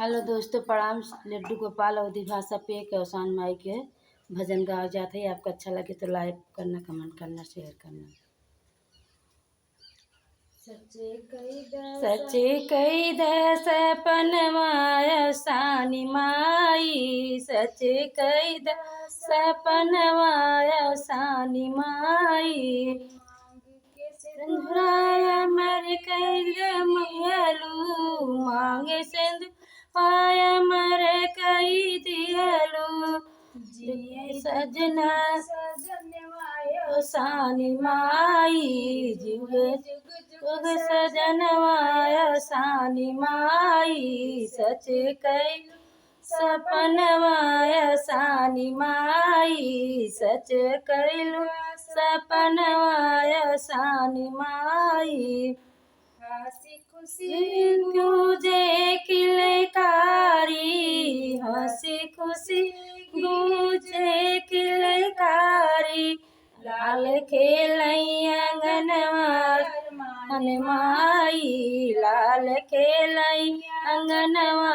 Hello दोस्तों, प्रणाम। लड्डू गोपाल अवधि भाषा पे कौसान माई के भजन गाया जाता है। आपको अच्छा लगे तो लाइक करना, कमेंट करना, शेयर करना। सच्चे कई द सपनवाय सानी माई, सच्चे कई द सपनवाय सानी माई। सिंधुराया मर कैल महलू, मांगे सिंधुराया मर कई दियलू। सजना सानी माई, जुग जुग सजनवाय सानी माई। सच कई सपनवाय सानी माई, सच कैलू सपनवाय सानी माई। हंसी खुशी गूंजे किलकारी, हंसी खुशी गूंजे किलकारी। लाल खेलई अंगनवा मन माई, लाल खेलई अंगनवा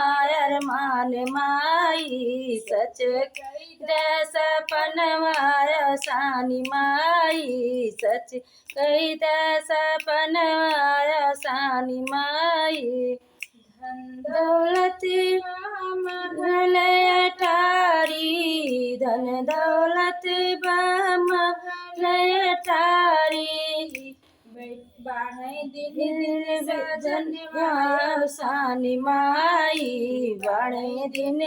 मान माई। सच कई सपनवाय सानी माई, सच कई सपनवाय सानी माई। धन दौलत लयटारी, धन दौलत लयटारी। बाढ़ दिन सानी माई, बाढ़ दिन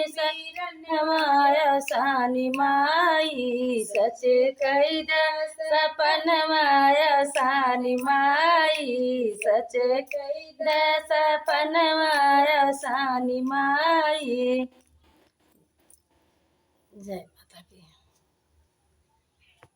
सनवाय सानी माई। सच कई सपनवाय सानी माई, सच कई सपनवाय सानी माई। जय माता दी।